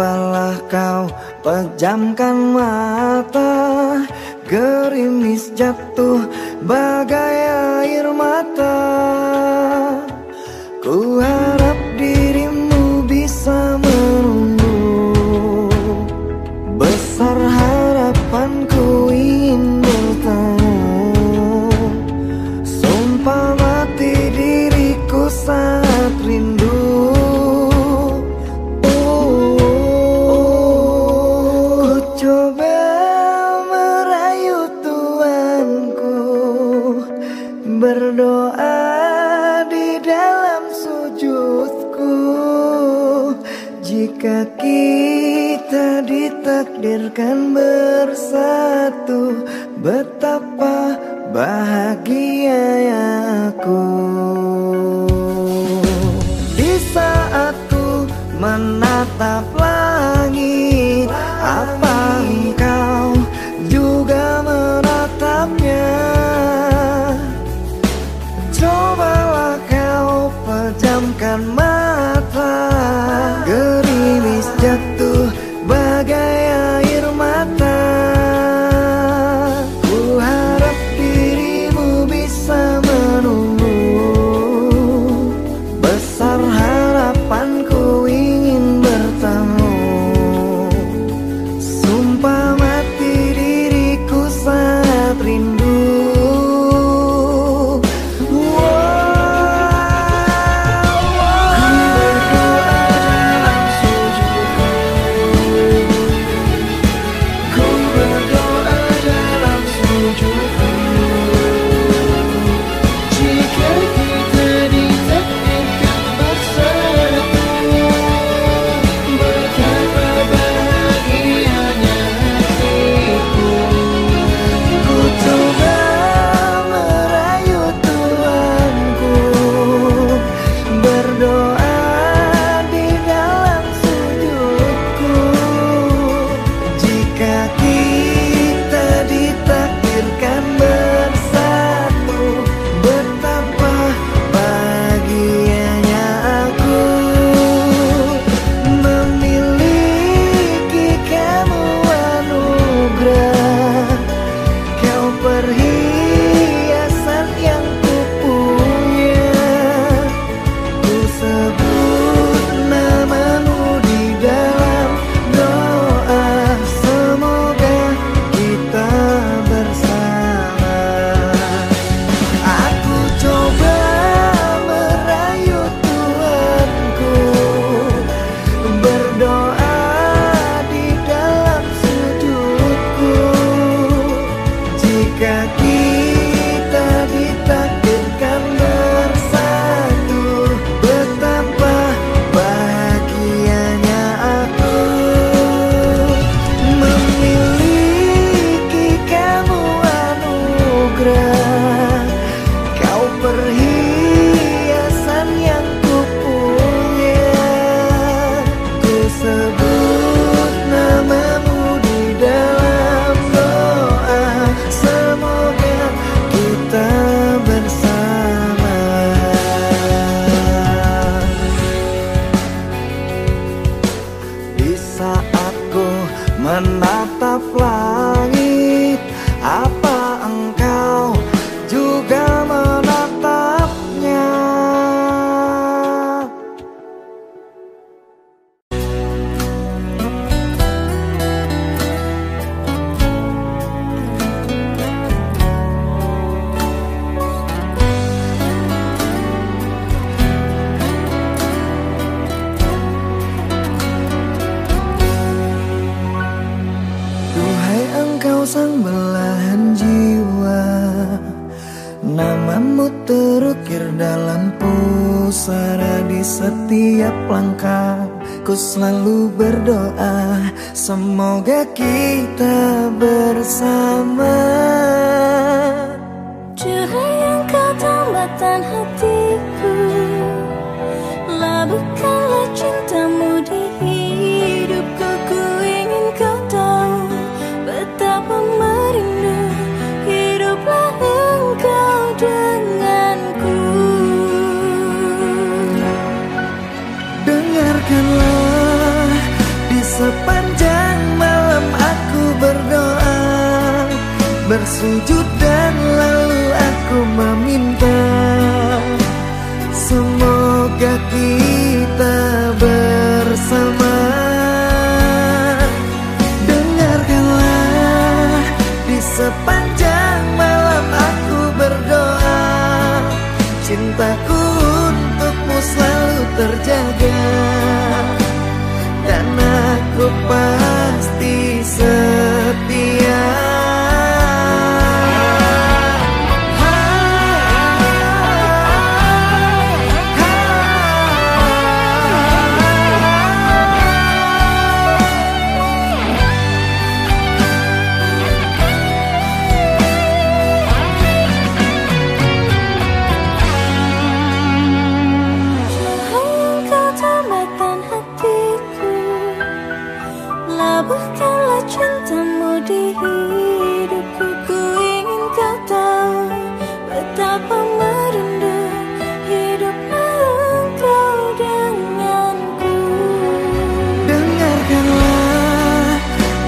Cobalah kau pejamkan mata, gerimis jatuh bagai air mata. Ku harap dirimu bisa menunggu, besar harapanku ingin bertemu. Sumpah mati diriku sangat rindu. Berdoa di dalam sujudku, jika kita ditakdirkan bersatu, betapa bahagianya aku. Di saat ku menatap langit, apa engkau juga menatapnya? Cobalah kau pejamkan mata, gerimis jatuh bagai air mata. Ku harap dirimu bisa menunggu, besar harapanku ingin bertemu. Sumpah mati diriku sangat rindu. Menatap langit, apa engkau juga menatapnya? Engkau sang belahan jiwa, namamu terukir dalam pusara. Di setiap langkah ku selalu berdoa, semoga kita bersama. Cahaya engkau tambatan hatiku, labuhkanlah cintamu di hidupku. Ku ingin kau tahu betapa merindu hiduplah engkau denganku. Dengarkanlah di bersujud dan lalu aku meminta, semoga kita bersama. Dengarkanlah, di sepanjang malam aku berdoa, cintaku untukmu selalu terjaga, dan aku pasti setia. Labuhkanlah cintamu di hidupku. Ku ingin kau tahu betapa merindu hiduplah engkau denganku. Dengarkanlah,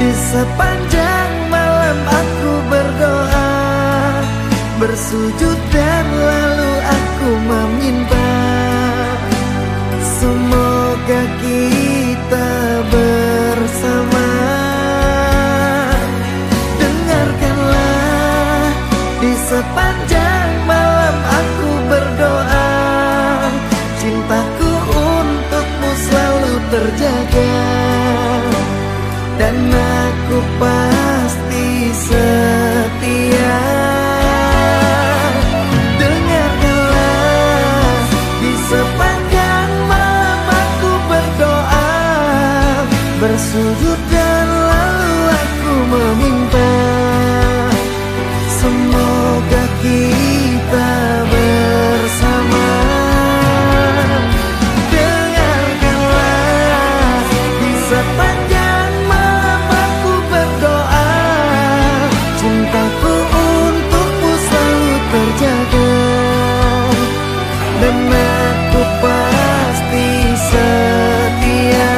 di sepanjang malam aku berdoa, bersujud dan lalu aku meminta, semoga kita bersama. Dengarkanlah, di sepanjang malam aku berdoa, cintaku untukmu selalu terjaga, dan aku pasti setia. Dengarkanlah, di sepanjang malam aku berdoa, bersujud dan lalu aku meminta, semoga kita bersama. Dengarkanlah, di sepanjang malam aku berdoa, cintaku untukmu selalu terjaga, dan aku pasti setia.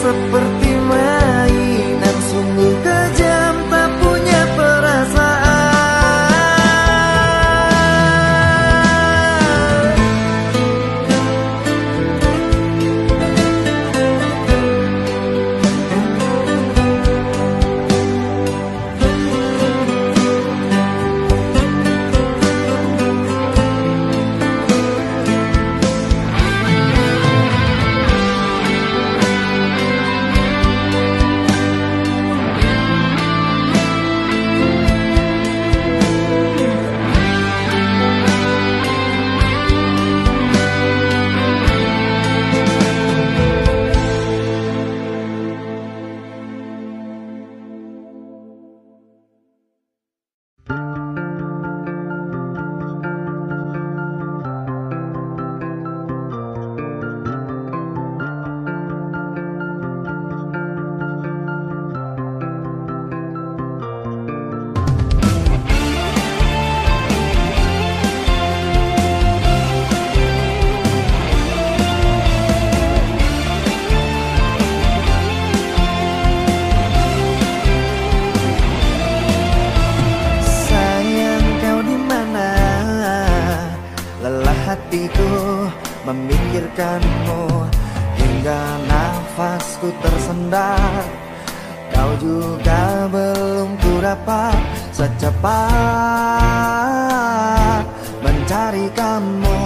seperti mainan, sungguh kejam tak punya perasaan. Hatiku memikirkanmu hingga nafasku tersendat. Kau juga belum ku dapat secepat mencari kamu.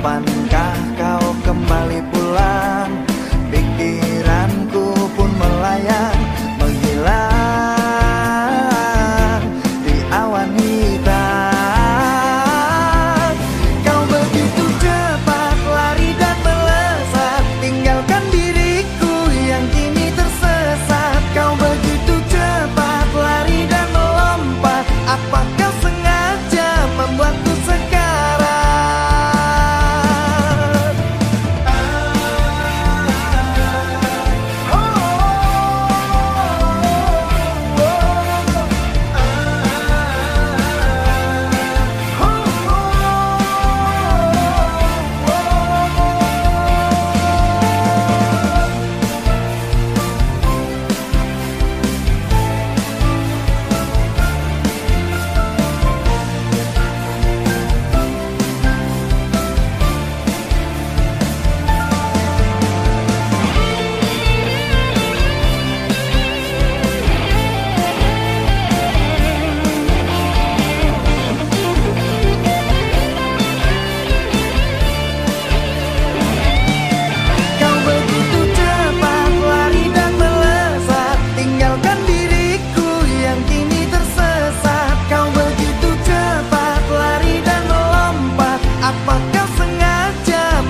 Kapankah kau kembali pulang? Pikiranku pun melayang, menghilang di awan hitam. Kau begitu cepat lari dan melesat, tinggalkan diriku yang kini tersesat. Kau begitu cepat lari dan melompat, apakah sengaja membuatku sekarat?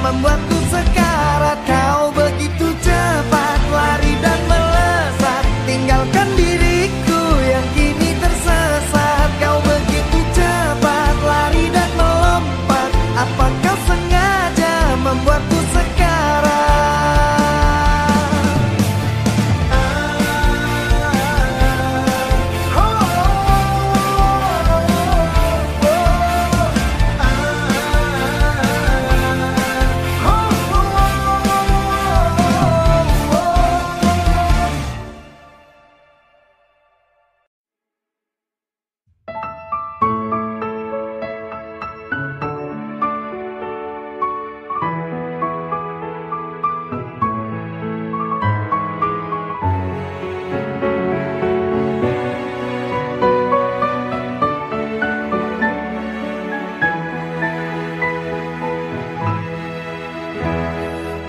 Membuatku sekarat. Kau begitu cepat lari dan melesat, tinggalkan diriku yang kini tersesat. Kau begitu cepat lari dan melompat, apakah sengaja membuatku sekarat?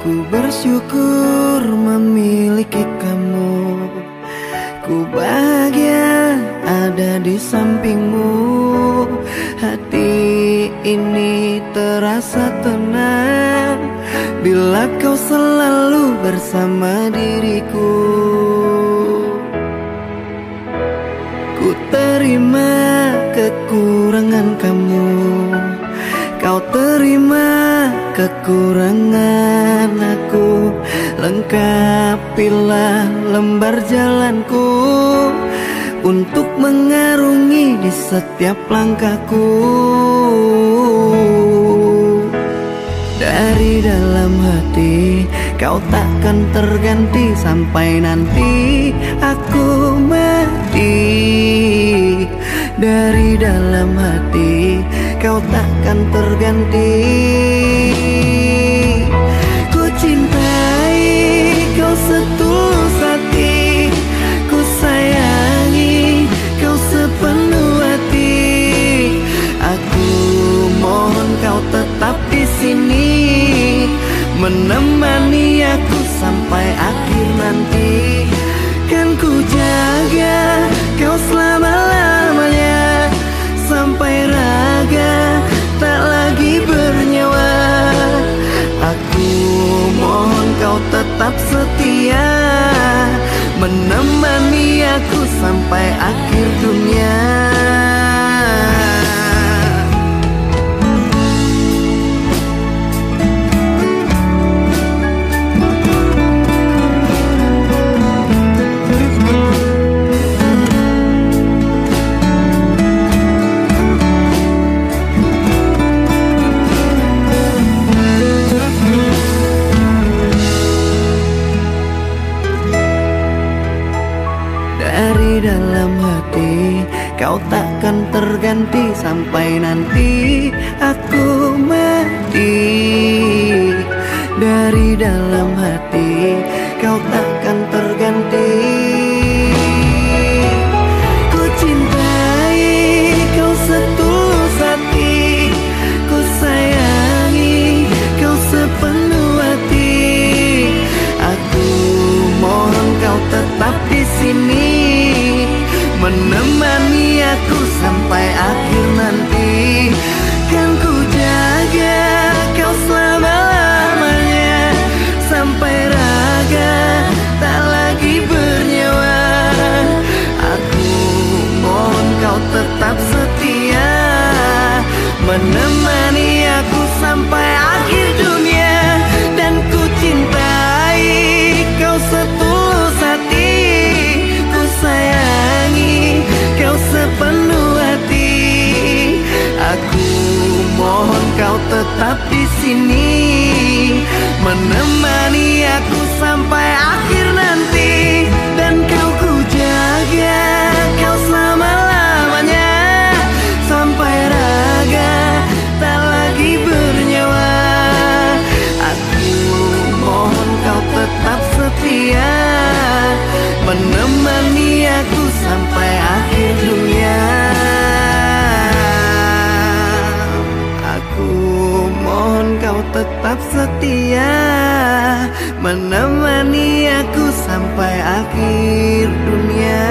Ku bersyukur memiliki kamu, ku bahagia ada di sampingmu. Hati ini terasa tenang bila kau selalu bersama diriku. Ku terima kekurangan kamu, kau terima kekurangan aku. Lengkapilah lembar jalanku untuk mengarungi di setiap langkahku. Dari dalam hati kau takkan terganti sampai nanti aku mati. Dari dalam hati kau takkan terganti. Ku cintai kau setulus hati, ku sayangi kau sepenuh hati. Aku mohon kau tetap di sini, menemani aku sampai akhir nanti. Kan ku jaga kau selama-lamanya, sampai raga tak lagi bernyawa. Aku mohon kau tetap setia, menemani aku sampai akhir dunia. Dari dalam hati kau takkan terganti sampai nanti aku mati. Dari dalam hati kau takkan terganti. Ku cintai kau setulus hati, ku sayangi kau sepenuh hati. Aku mohon kau tetap di sini, menemani aku sampai akhir nanti. Kan ku jaga kau selama-lamanya, sampai raga tak lagi bernyawa. Aku mohon kau tetap setia, menemani aku sampai akhir dunia. Dan ku cintai kau setulus hati, ku sayangi kau sepenuh hati. Aku mohon kau tetap di sini, menemani aku sampai akhir nanti. Dan kau ku jaga kau selama-lamanya, sampai raga tak lagi bernyawa. Aku mohon kau tetap setia, menemani aku sampai akhir dunia. Aku mohon kau tetap setia, menemani aku sampai akhir dunia.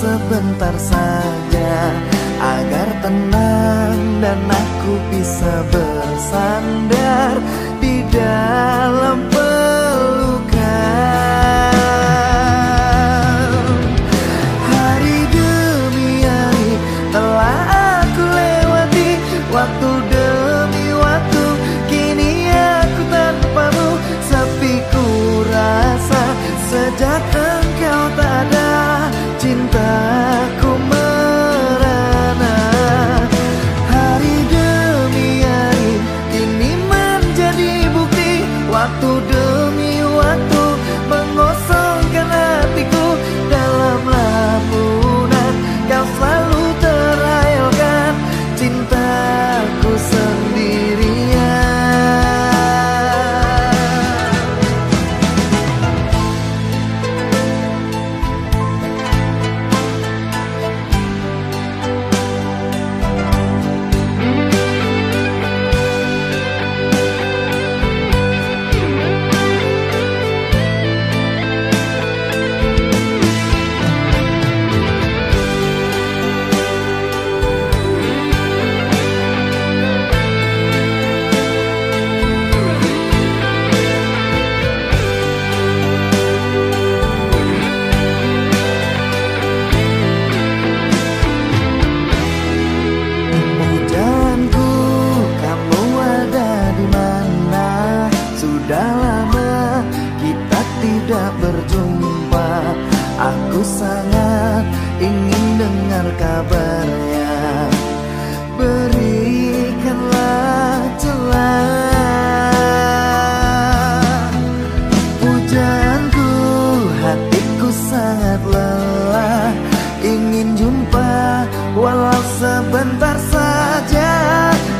sebentar saja agar tenang dan aku bisa bersandar di dalam pelukan. tidak berjumpa. Aku sangat ingin dengar kabarnya. Berikanlah celah pujanku, hatiku sangat lelah, ingin jumpa walau sebentar saja,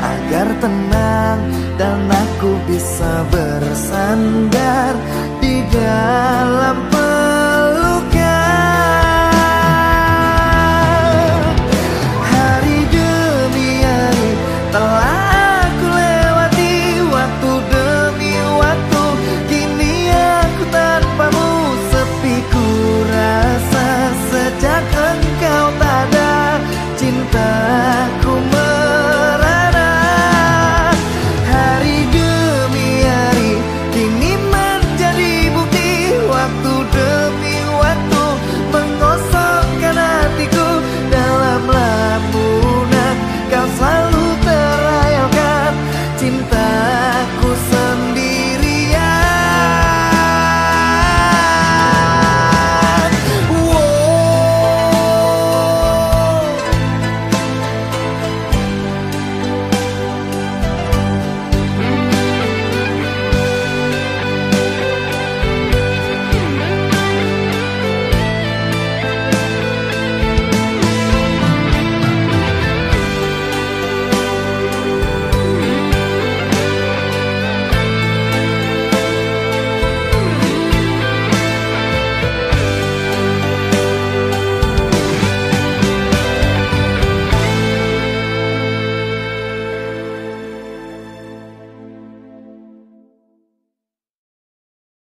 agar tenang dan aku bisa bersandar di dalam pelukan. Hari demi hari telah aku lewati, waktu demi waktu, kini aku tanpamu sepi ku rasa. Sejak engkau tak ada, cintaku merana. Hari demi hari kini menjadi bukti, waktu demi waktu mengosongkan hatiku dalam lamunan. Kau selalu terayalkan cintaku sendirian.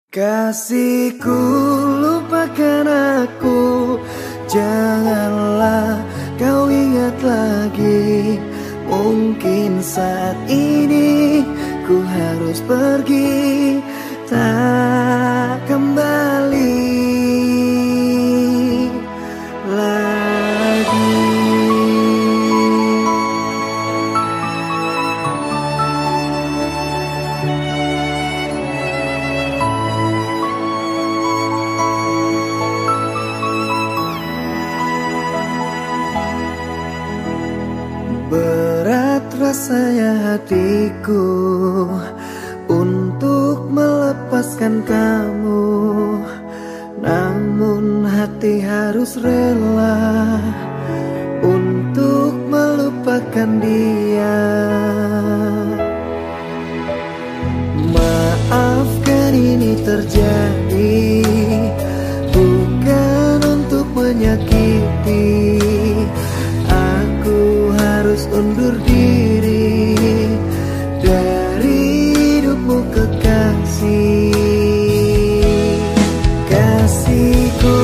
Kasihku, lupakan aku, janganlah kau ingat lagi. Mungkin saat ini ku harus pergi, tak kembali lagi. Berat rasanya hatiku untuk melepaskan kamu, namun hati harus rela untuk melupakan dia. Maafkan ini terjadi, bukan untuk menyakiti. Aku harus undur diri dari hidupmu kekasih. Kasihku,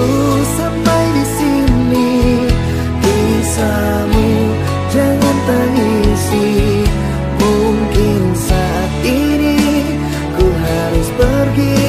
sampai di sini kisahmu jangan tangisi. Mungkin saat ini ku harus pergi.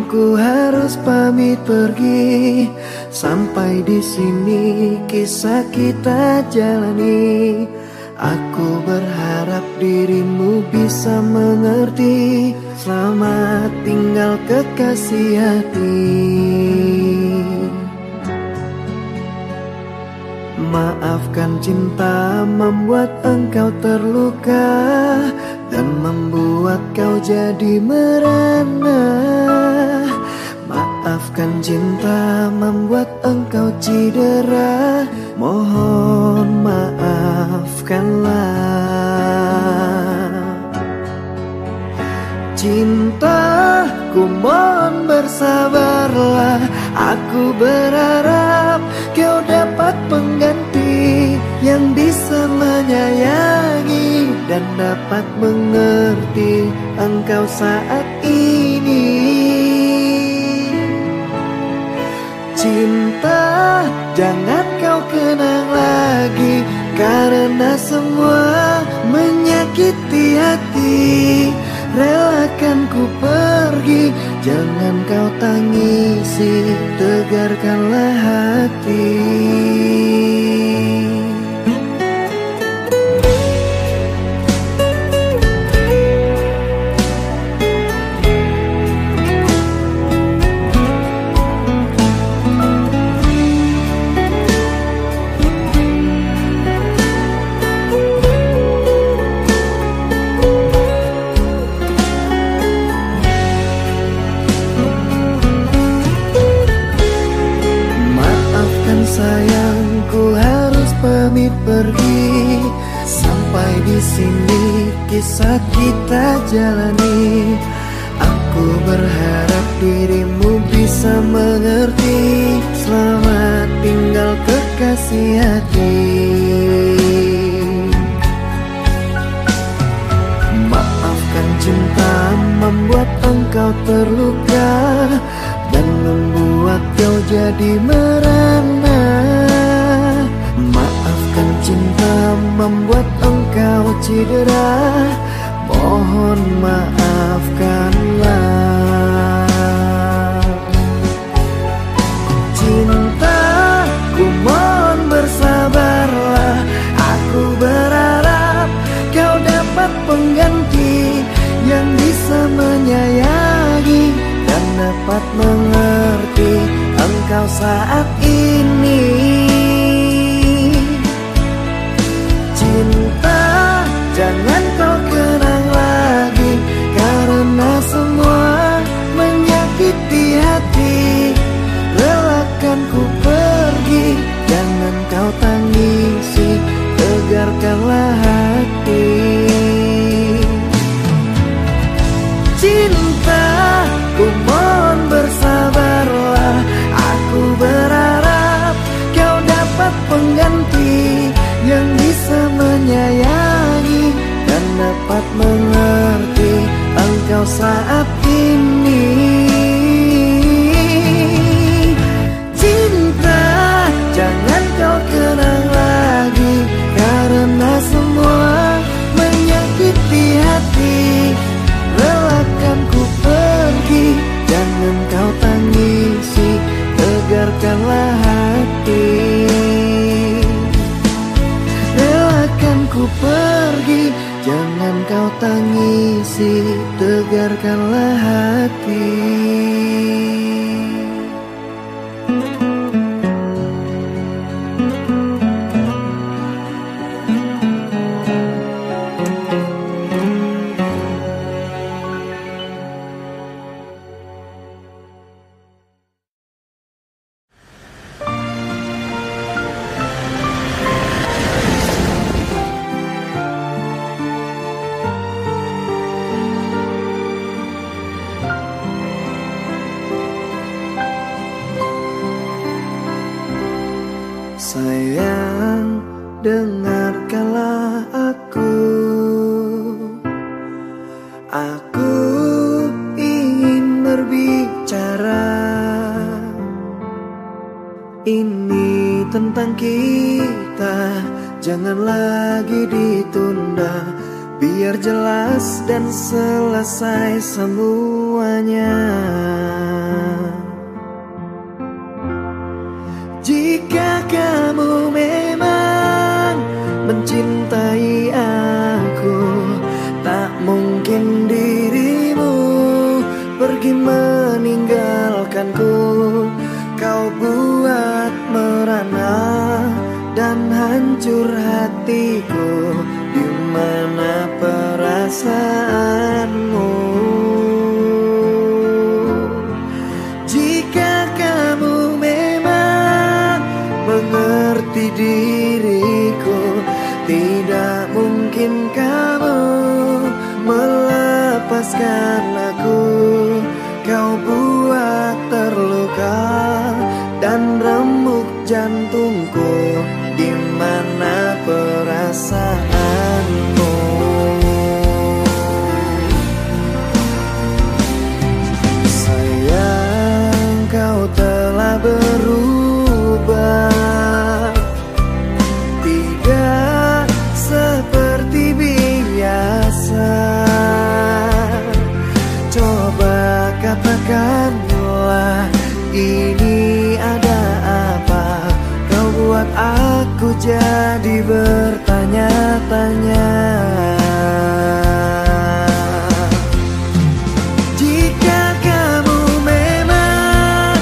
ku harus pamit pergi. Sampai di sini kisah kita jalani. Aku berharap dirimu bisa mengerti. Selamat tinggal kekasih hati. Maafkan cinta membuat engkau terluka dan membuat kau jadi merana. Maafkan cinta membuat engkau cedera. Mohon maafkanlah. Cintaku mohon bersabarlah. Aku berharap kau dapat pengganti yang bisa menyayangi dan dapat mengerti engkau saat ini. Cinta jangan kau kenang lagi, karena semua menyakiti hati. Relakan ku pergi, jangan kau tangisi, tegarkanlah hati. Sayangku harus pamit pergi. Sampai di sini kisah kita jalani. Aku berharap dirimu bisa mengerti. Selamat tinggal kekasih hati. Maafkan cinta membuat engkau terluka dan membuat kau jadi merana. Maafkan cinta membuat engkau cedera. Mohon maafkanlah. Cintaku mohon bersabarlah. Aku berharap kau dapat pengganti yang bisa menyayangi dan dapat mengerti engkau saat ini. Cinta jangan kau kenang lagi, karena semua menyakiti hati. Relakan ku pergi, jangan kau tangisi, tegarkanlah hati. Cintaku mohon bersabarlah. Aku berharap kau dapat pengganti yang bisa menyayangi dan dapat mengerti engkau saat ini. Cinta jangan kau kenang lagi, karena semua menyakiti hati. Relakan ku pergi, jangan kau tangisi, tegarkanlah hati. Relakan ku pergi, jangan kau tangisi, tegarkanlah hati. Sayang, dengarkanlah aku. Aku ingin berbicara. Ini tentang kita, jangan lagi ditunda. biar jelas dan selesai semuanya. Jika kamu memang mencintai aku, tak mungkin dirimu pergi meninggalkanku. Kau buat merana dan hancur hatiku. Di mana perasaanmu? Jika kamu memang mengerti diriku, tidak mungkin kamu melepaskan aku. Kau buat terluka dan remuk jantungku. Di mana perasaanmu? Sayang, kau telah berubah, tidak seperti biasa. Coba katakanlah, ini ada apa? Kau buat aku jadi bertanya-tanya. Jika kamu memang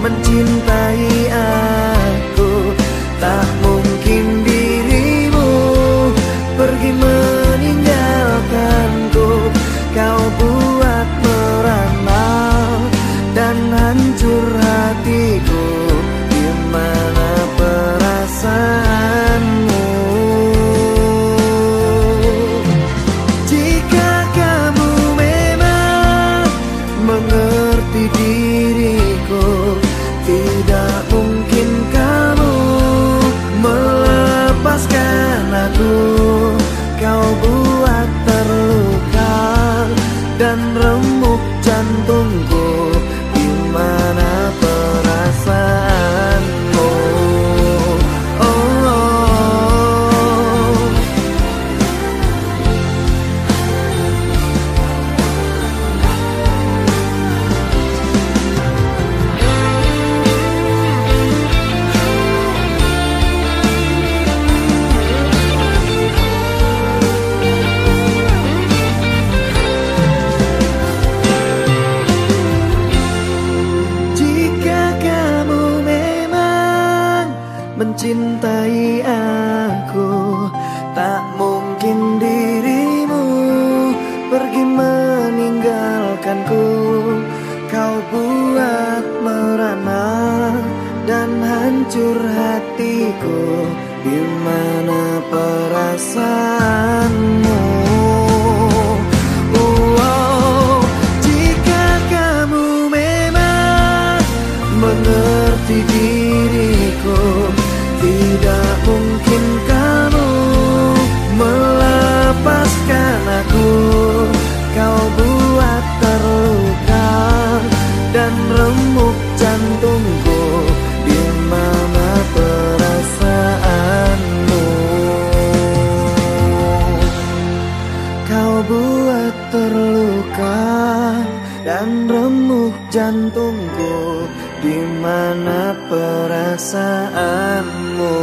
mencintai aku, tak mungkin dirimu pergi meninggalkanku. Kau buat merana dan hancur hatiku. Di mana perasaanmu? Jika kamu memang mengerti diriku, tidak mungkin kamu melepaskan aku. Kau buat terluka dan remuk jantungku. Di mana perasaanmu? Mencintai aku, tak mungkin dirimu pergi meninggalkanku. Kau buat merana dan hancur hatiku. Di mana perasaanmu? Jika kamu memang mengerti diriku, tidak mungkin kamu melepaskan aku. Kau buat terluka dan remuk jantungku. Di mana perasaanmu? Kau buat terluka dan remuk jantungku. Di mana perasaanmu?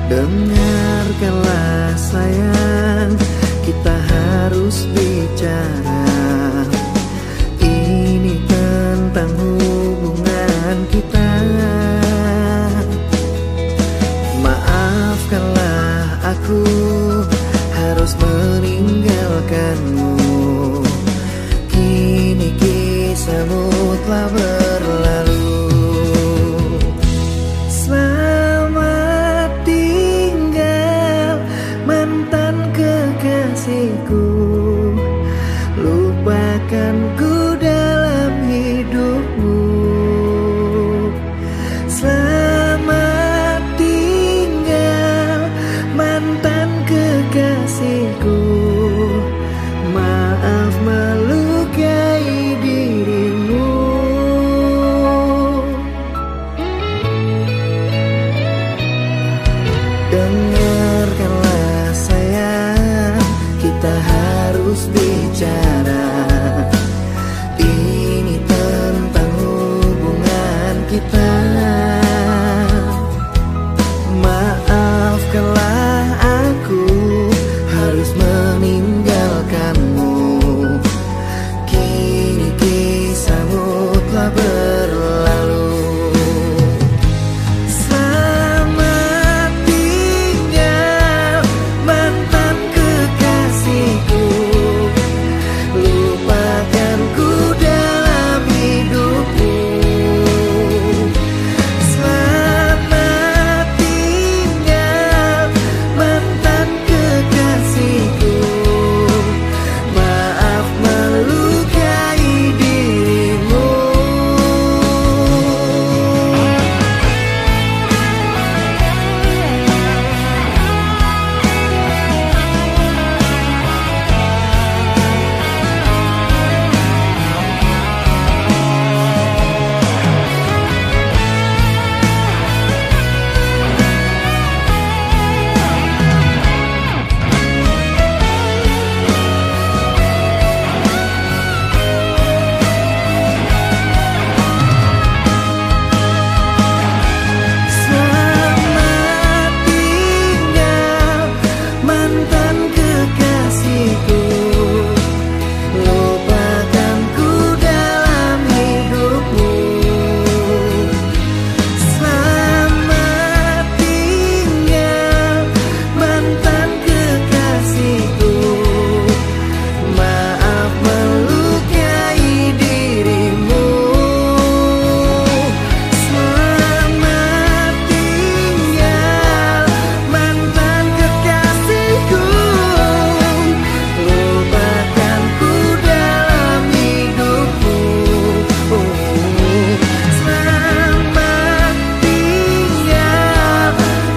Dengarkanlah sayang, kita harus bicara. Ini tentang hubungan kita. Maafkanlah aku harus meninggalkanmu. Kini kisahmu telah berlalu. Lupakanku dalam hidupmu. mantan kekasihku, maaf melukai dirimu. Dengarkanlah sayang, kita harus bicara. Ini tentang hubungan kita. Maafkanlah aku harus meninggalkanmu. Kini kisahmu telah berlalu. Selamat tinggal mantan kekasihku, lupakanku dalam hidupmu. Selamat tinggal mantan kekasihku, maaf melukai dirimu. Selamat tinggal mantan kekasihku, lupakanku dalam hidupmu. Selamat tinggal mantan kekasihku, maaf melukai dirimu. Selamat tinggal mantan kekasihku, lupakanku dalam hidupmu. Selamat tinggal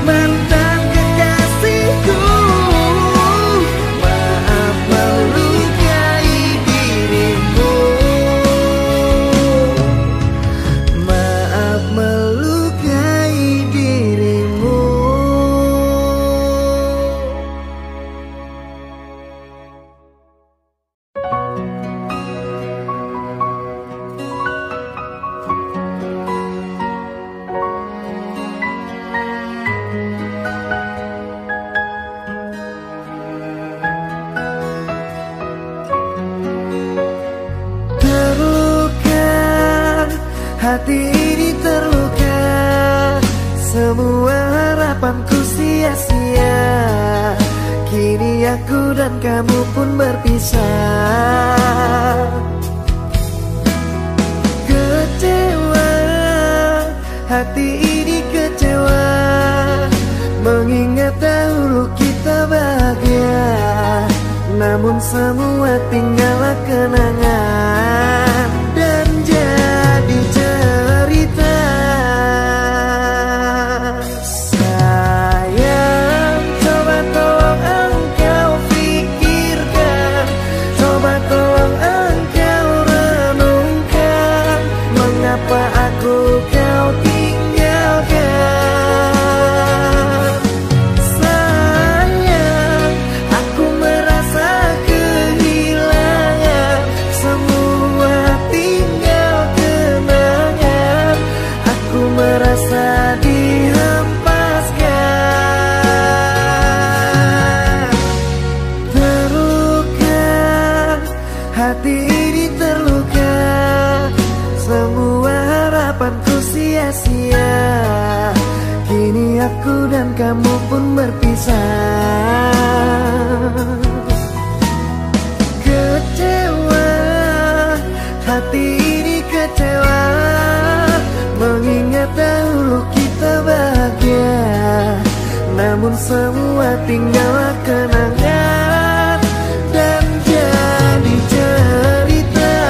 mantan kekasihku, maaf melukai dirimu. Maaf melukai dirimu. Terluka, hati ini terluka. Semua harapanku sia-sia. Kini aku dan kamu pun berpisah. Kecewa, hati ini kecewa. Mengingat dahulu kita bahagia, namun semua tinggallah kenangan dan jadi cerita. Sayang, coba tolong engkau pikirkan, coba tolong engkau renungkan, mengapa aku kau tinggalkan. Sayang, aku merasa kehilangan, semua tinggal kenangan. Aku merasa dihempaskan. Terluka, hati ini terluka. Semua harapanku sia-sia. Kini aku dan kamu pun berpisah. Kecewa, hati ini kecewa. Mengingat dahulu kita bahagia, namun semua tinggallah kenangan dan jadi cerita.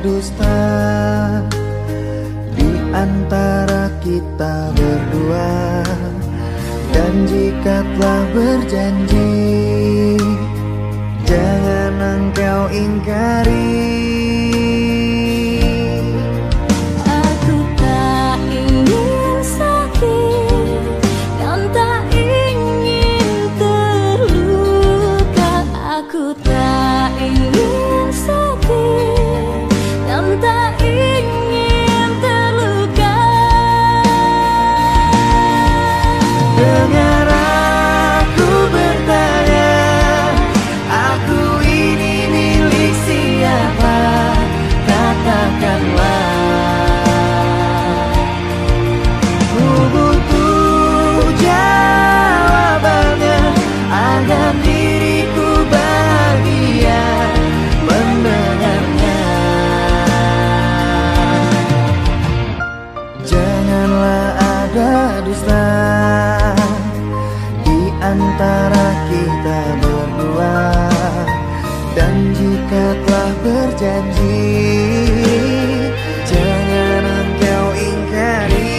dusta di antara kita berdua. Dan jika telah berjanji, jangan engkau ingkari. Aku tak ingin sakit dan tak ingin terluka. Aku tak ingin sakit dan tak ingin terluka. Dengar aku bertanya, aku ini milik siapa? Katakanlah. Ku butuh jawabannya agar diriku bahagia mendengarnya. Janganlah ada dusta di antara kita berdua. Dan jika telah berjanji, jangan engkau ingkari.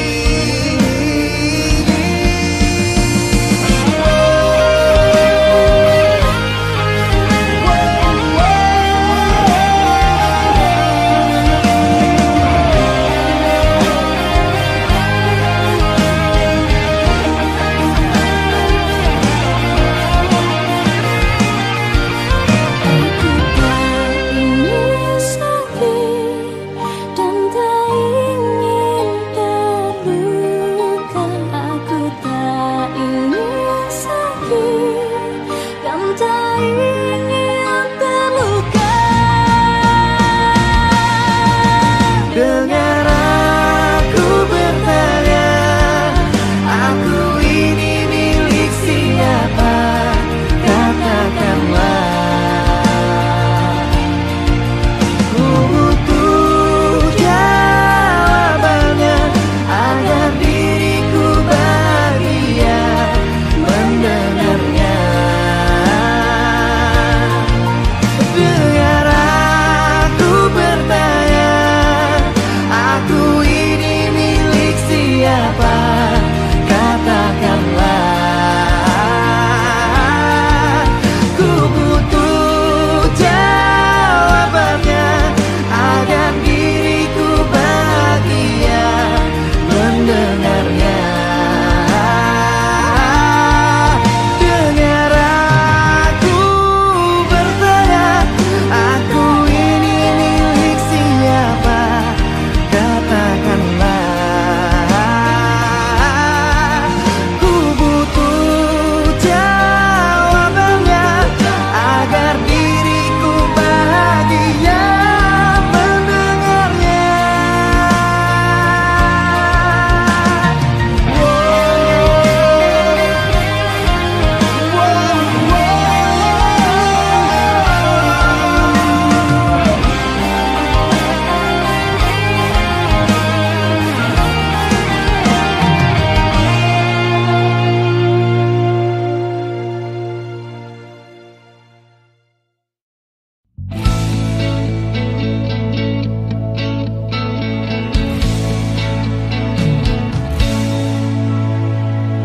Dengar aku bertanya, aku ini milik siapa? Katakanlah. Ku butuh jawabannya agar diriku bahagia mendengarnya. Dengar aku bertanya, aku ini milik siapa? Katakanlah. Ku butuh jawabannya agar diriku bahagia mendengarnya. Dengar aku bertanya, aku ini milik siapa? Katakanlah. Ku butuh jawabannya agar diriku bahagia mendengarnya.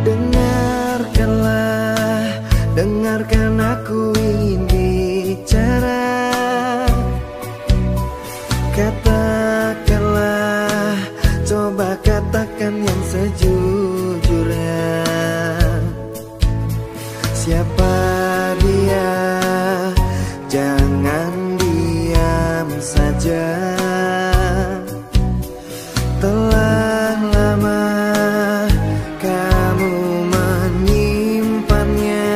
Dengarkanlah, dengarkan aku ingin bicara. Katakanlah, coba katakan yang sejujurnya. Siapa dia? Jangan diam saja. Telah lama kamu menyimpannya.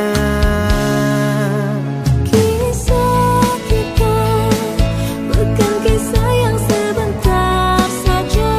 Kisah kita bukan kisah yang sebentar saja.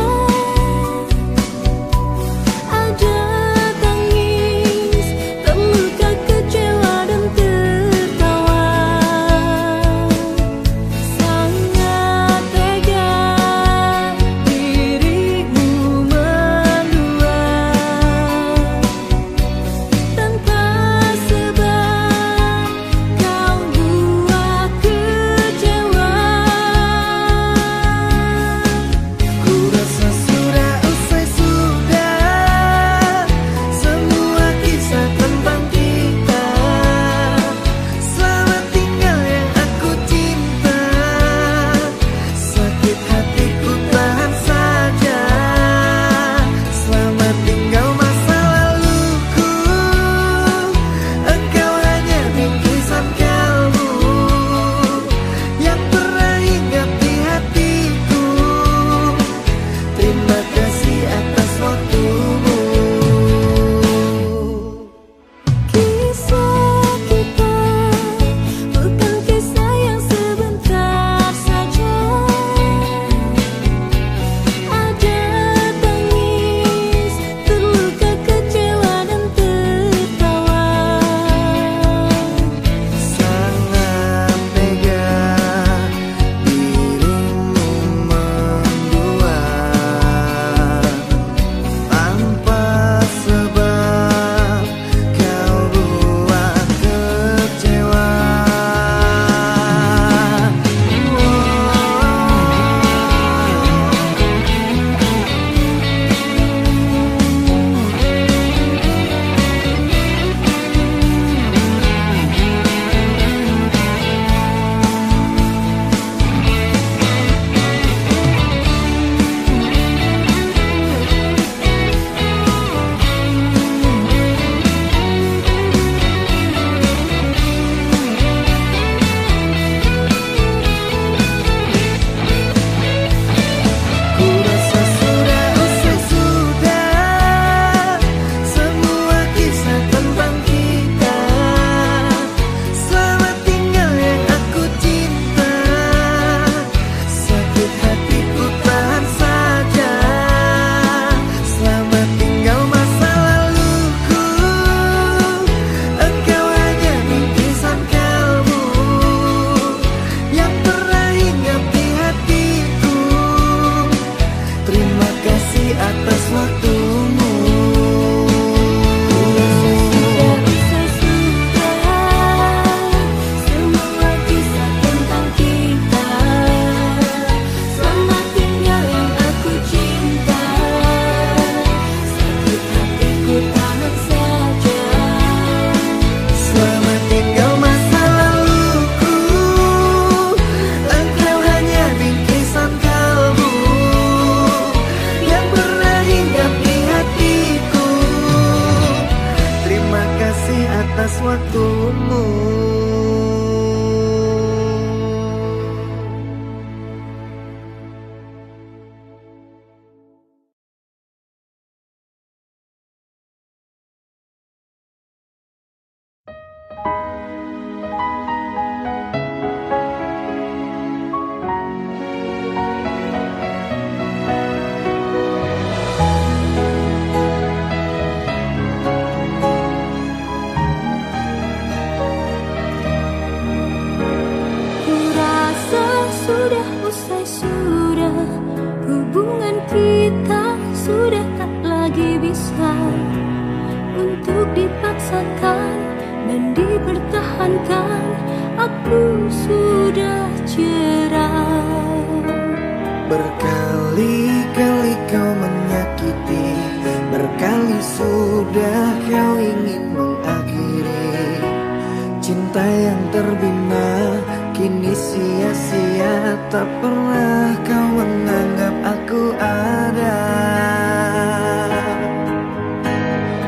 sudah usai, sudah hubungan kita sudah tak lagi bisa untuk dipaksakan dan dipertahankan. Aku sudah cerah. Berkali-kali kau menyakiti, berkali sudah kau ingin mengakhiri cinta yang terbina. Kini sia-sia, tak pernah kau menganggap aku ada.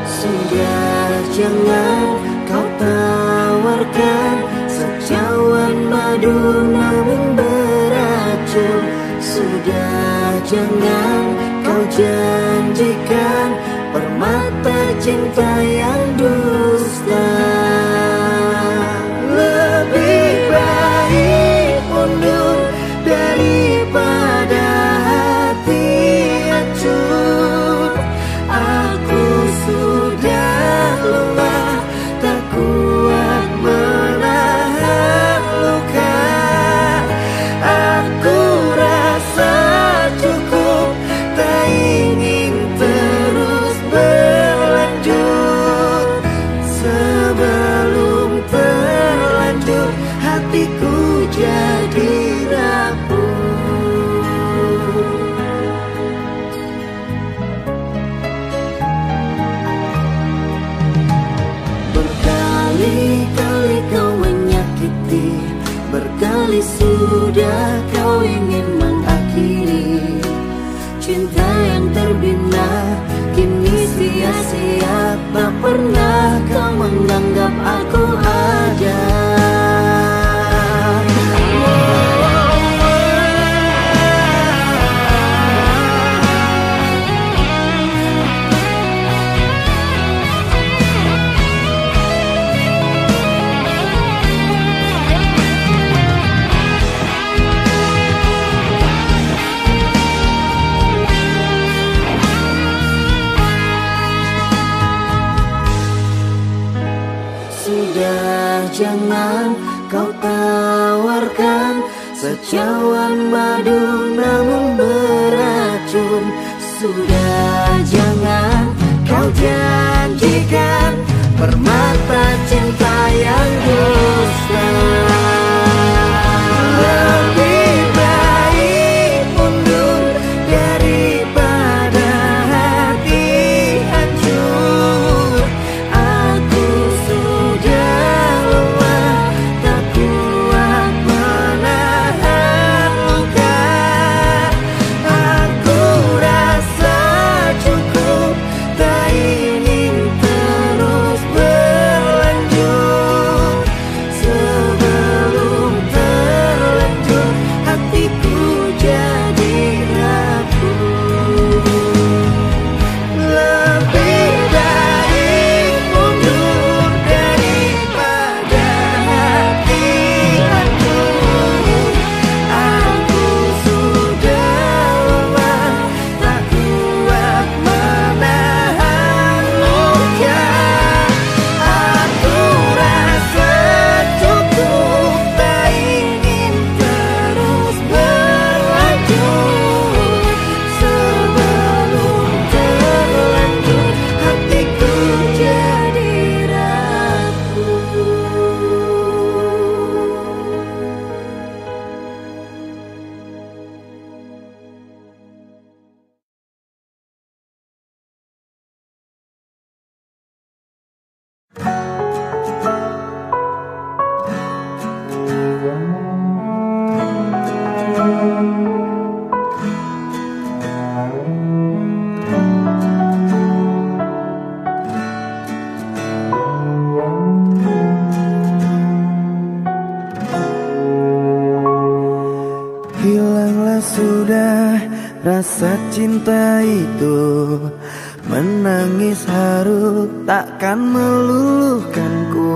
Sudah jangan kau tawarkan secawan madu namun beracun. Sudah jangan kau janjikan permata cinta yang dusta. Lebih baik mundur daripada hati hancur. Aku sudah lemah, tak kuat menahan luka. Aku rasa cukup, tak ingin terus berlanjut. Sebelum terlanjur hatiku jadi rapuh. Berkali-kali kau menyakiti, berkali sudah kau ingin mengakhiri cinta yang terbina. Kini sia-sia, tak pernah kau menganggap aku ada. Sudah jangan kau tawarkan secawan madu namun beracun. Sudah jangan kau janjikan permata cinta yang dusta. Lebih baik mundur daripada hati hancur. Aku sudah lemah, tak kuat menahan luka. Aku rasa cukup, tak ingin terus berlanjut. Sebelum terlanjur hatiku jadi rapuh. Lebih baik mundur daripada hati hancur. Aku sudah lemah, tak kuat menahan luka. Aku rasa cukup, tak ingin terus berlanjut. Sebelum terlanjur hatiku jadi rapuh. Hilanglah sudah rasa cinta itu, menangis haru takkan meluluhkanku.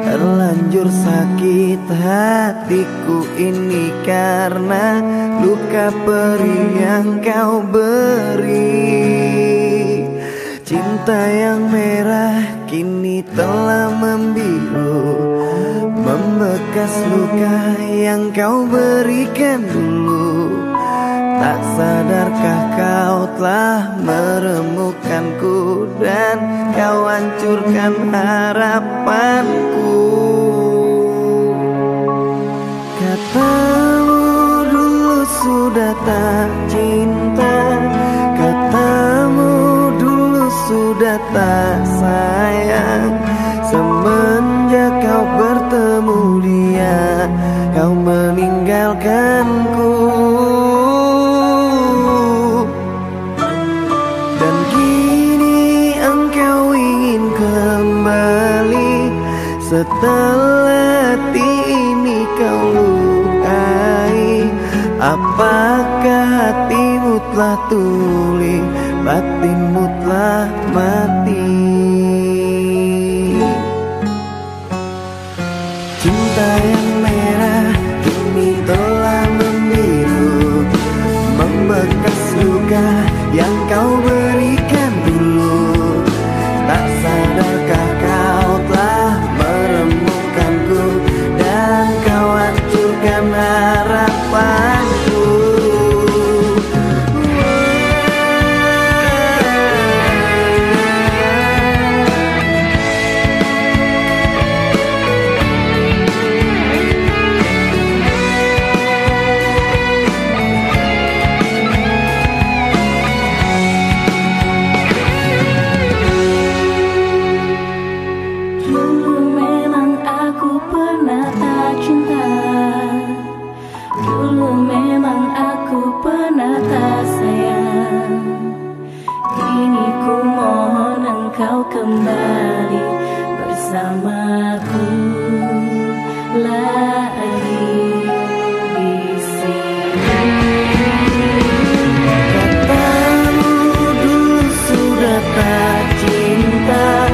Terlanjur sakit hatiku ini karena luka perih yang kau beri. Cinta yang merah kini telah membiru, membekas luka yang kau berikan dulu. Tak sadarkah kau telah meremukkanku dan kau hancurkan harapanku. Katamu dulu sudah tak cinta, katamu dulu sudah tak sayang. Semenjak kau bertemu dia, kau meninggalkanku. Dan kini engkau ingin kembali, setelah hati ini kau lukai. Apakah hatimu telah tuli, batinmu telah mati? Cinta yang merah kini telah membiru, membekas luka yang kau berikan dulu. Tak sadarkah kau telah meremukkanku dan kau hancurkan harapanku. Kembali bersamaku lagi di sini. Katamu dulu sudah tak cinta,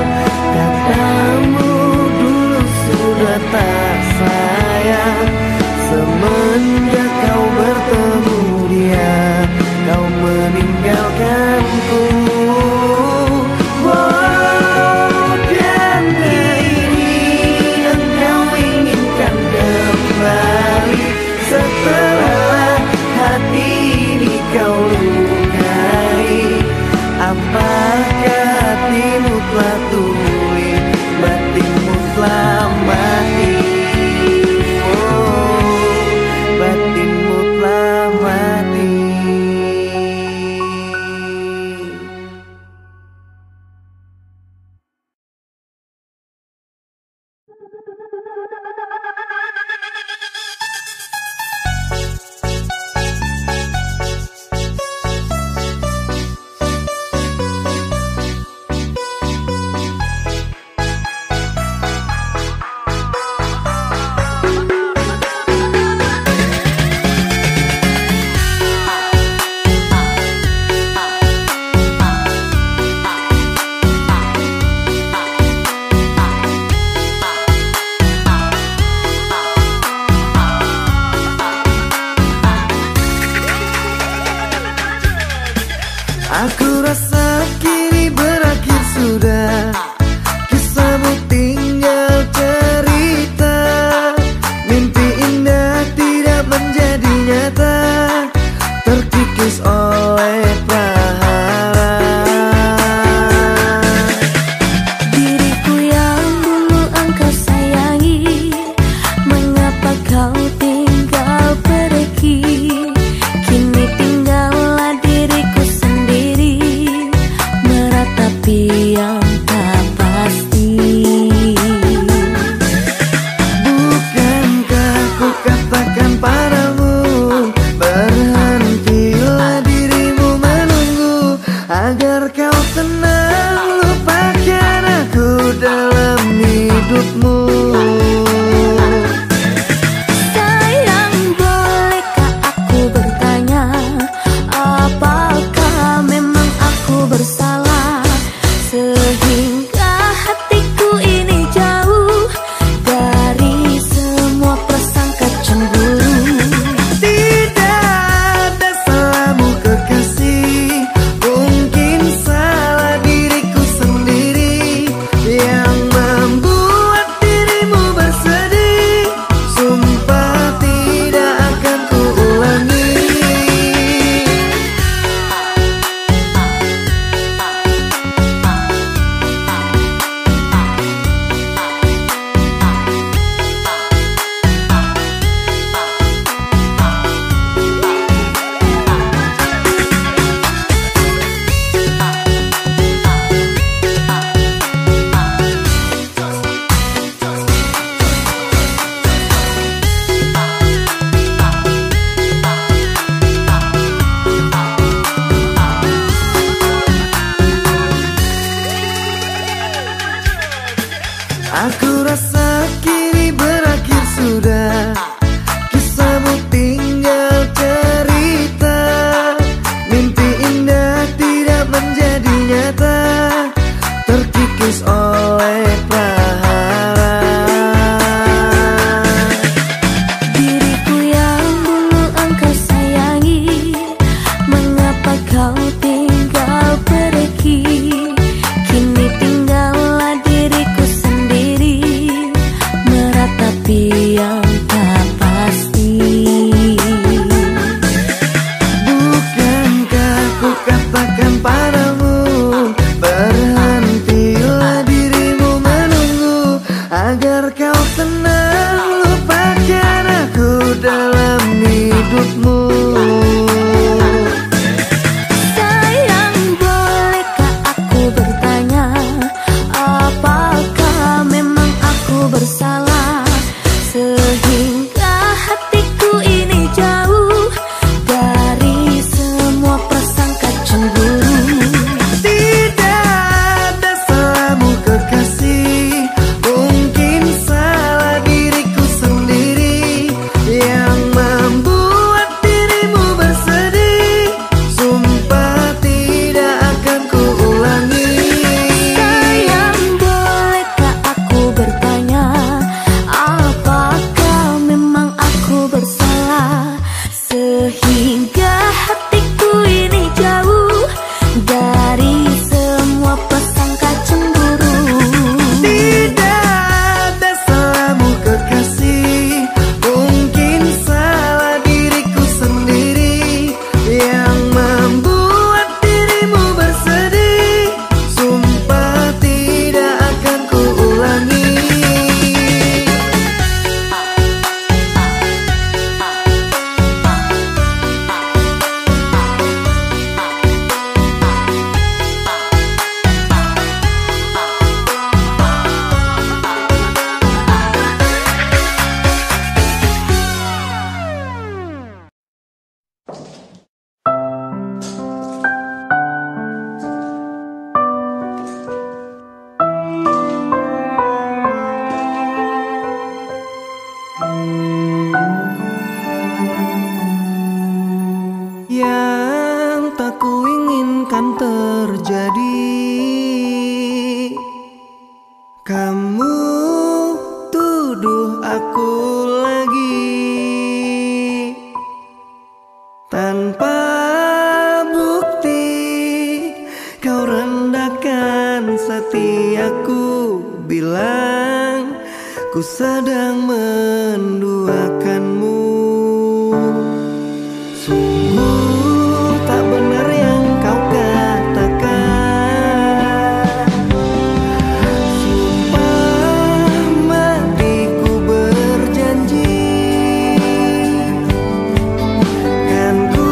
katamu dulu sudah tak sayang. Semenjak kau bertemu dia, kau meninggalkanku. Setelah hati ini kau lukai, apakah hatimu telah tuli, batinmu telah mati? Oh, batinmu telah mati. Aku rasa kini berakhir sudah, kisahmu tinggal cerita. Mimpi indah tidak menjadi nyata, terkikis oleh prahara. Diriku yang dulu engkau sayangi, mengapa kau tinggal pergi? Kini tinggallah diriku sendiri. tanpa bukti kau rendahkan setiaku, bilang ku sedang menduakanmu. Sungguh tak benar yang kau katakan. Sumpah matiku berjanji, kan ku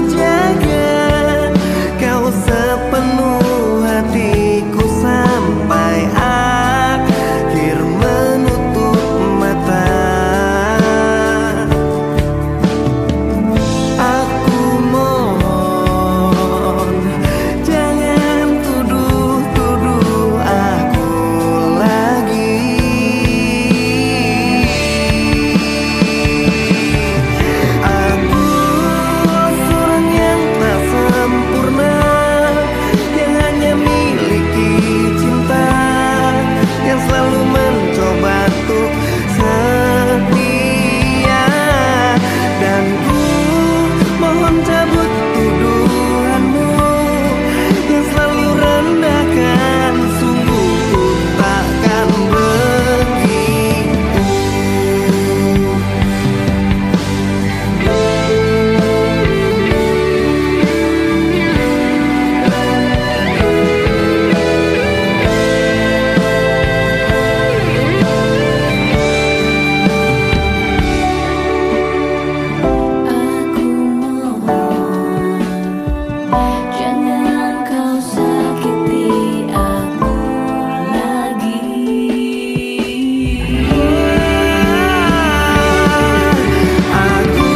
jaga kau sepenuh hatiku sampai akhir menutup mata. Aku mohon jangan tuduh-tuduh aku lagi. Aku seorang yang tak sempurna, yang hanya miliki cinta, yang selalu mencoba untuk setia. Dan ku mohon cabut tuduhanmu yang selalu rendahkan. Sungguh ku takkan begitu. Aku mohon jangan kau sakiti aku lagi. Aku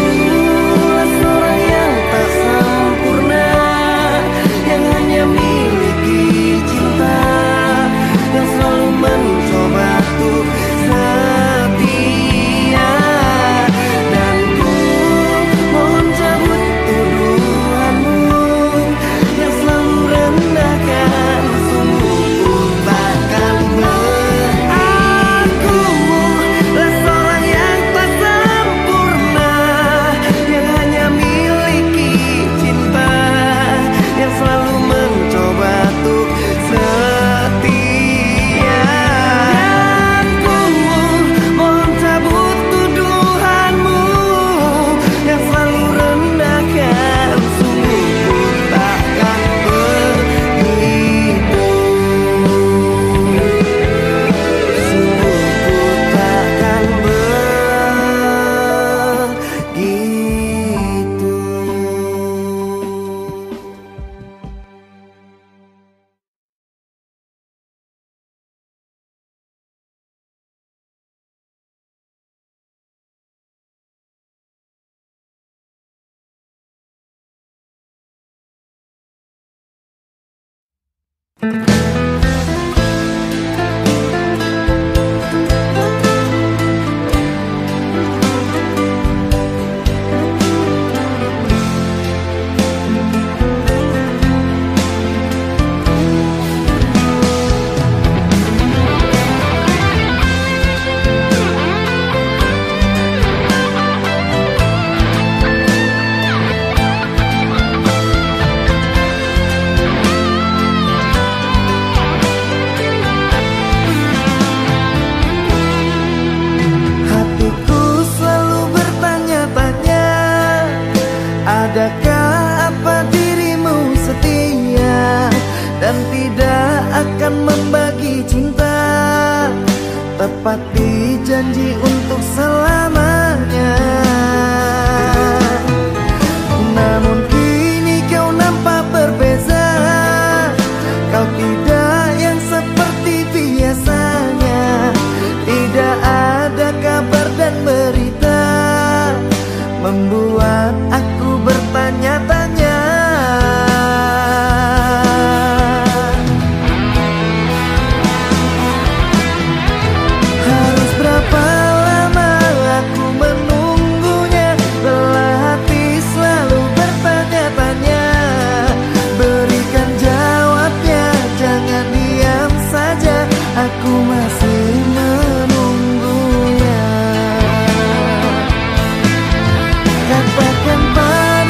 seorang yang tak sempurna, yang hanya miliki cinta, yang selalu mencoba untuk setia. Dan ku mohon cabut tuduhanmu yang selalu rendahkan. Sungguh ku takkan Aku seorang yang tak sempurna, yang hanya miliki cinta, yang selalu mencoba untuk setia. Dan ku mohon cabut tuduhanmu yang selalu rendahkan. Sungguh ku takkan begitu. Sungguh ku takkan begitu. Hatiku selalu bertanya-tanya, adakah apa dirimu setia dan tidak akan membagi cinta, tepati janji untuk selamanya. Namun kini kau nampak berbeza, kau tidak yang seperti biasanya. Tidak ada kabar dan berita, membuat aku bertanya-tanya. Harus berapa lama aku menunggunya, lelah hati selalu bertanya-tanya. Berikan jawabnya, jangan diam saja, aku masih menunggunya. Katakan pada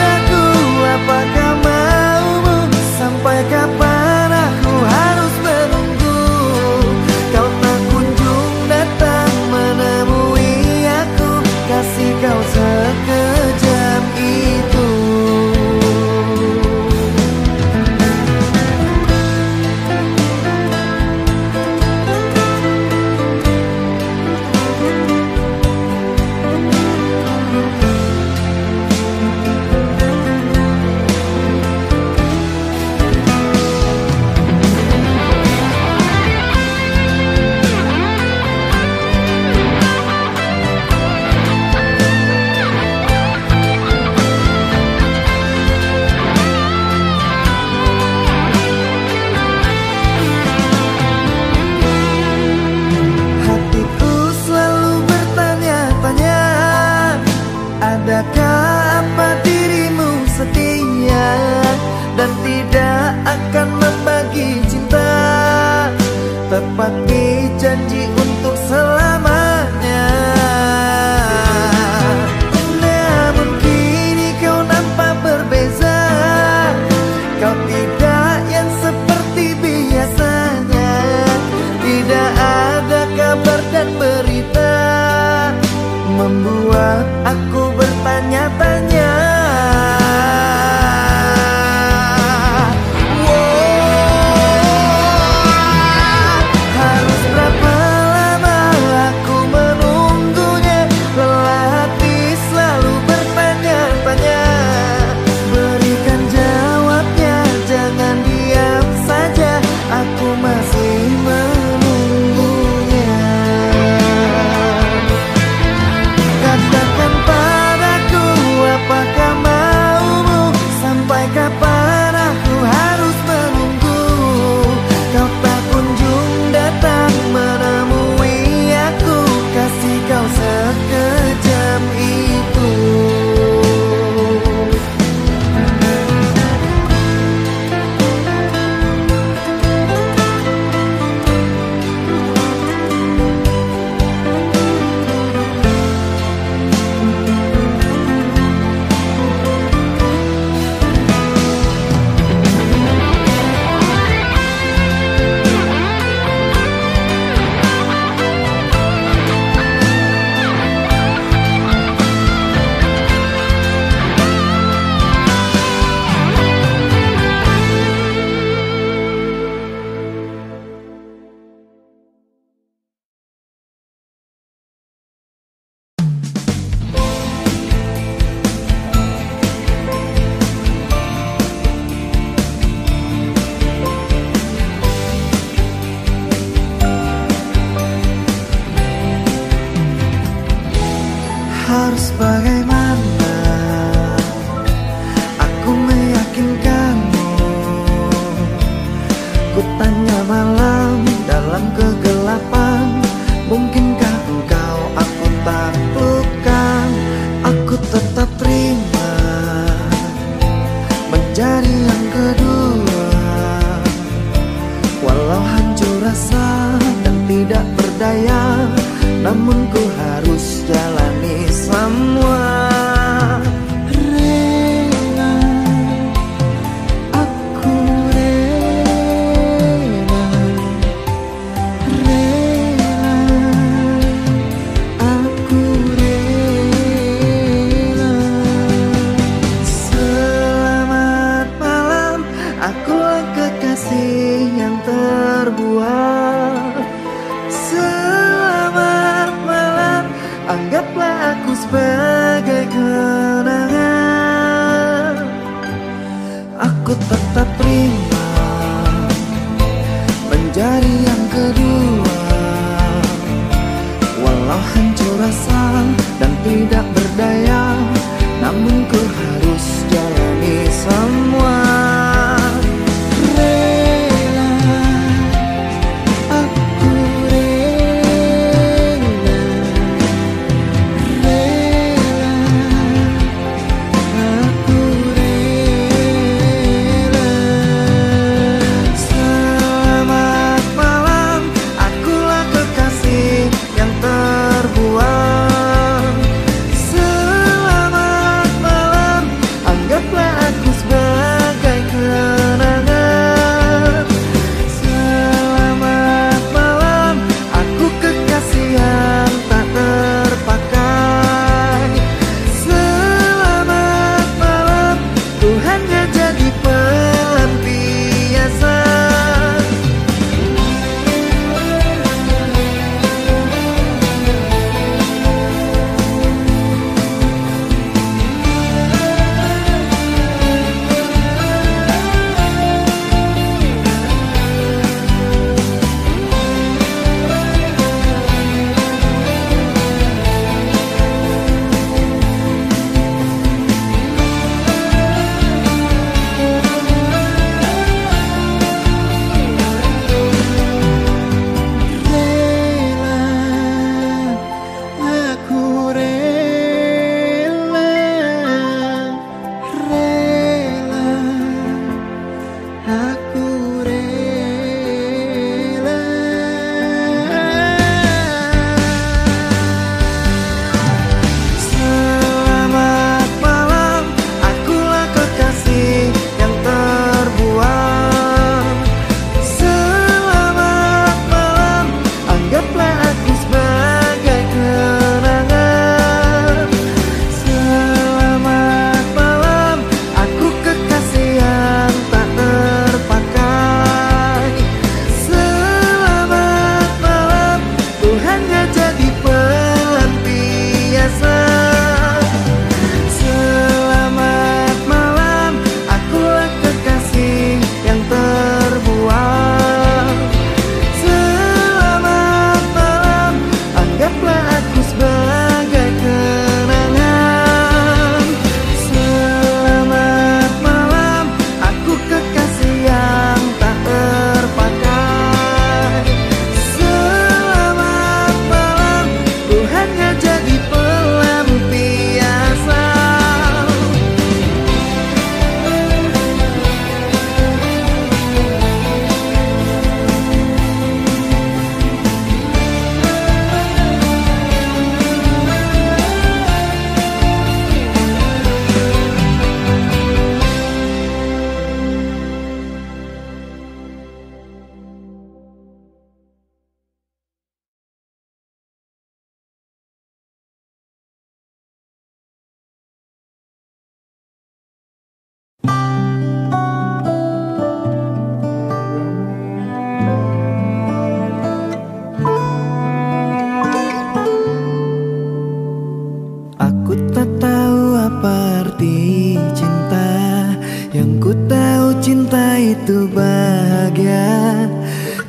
begitu bahagia,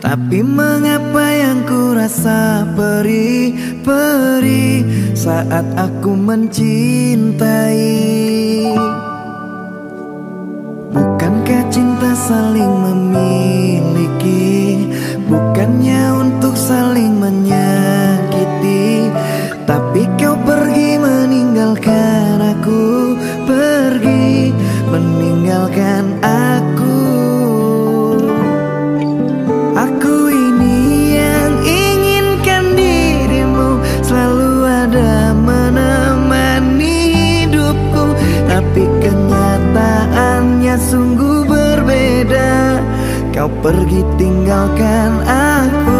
tapi mengapa yang ku rasa perih-perih saat aku mencintai? Bukankah cinta saling memiliki, bukannya untuk saling menyakiti, tapi kau pergi meninggalkan aku, pergi meninggalkan aku. Aku ini yang inginkan dirimu selalu ada menemani hidupku, tapi kenyataannya sungguh berbeda. Kau pergi tinggalkan aku.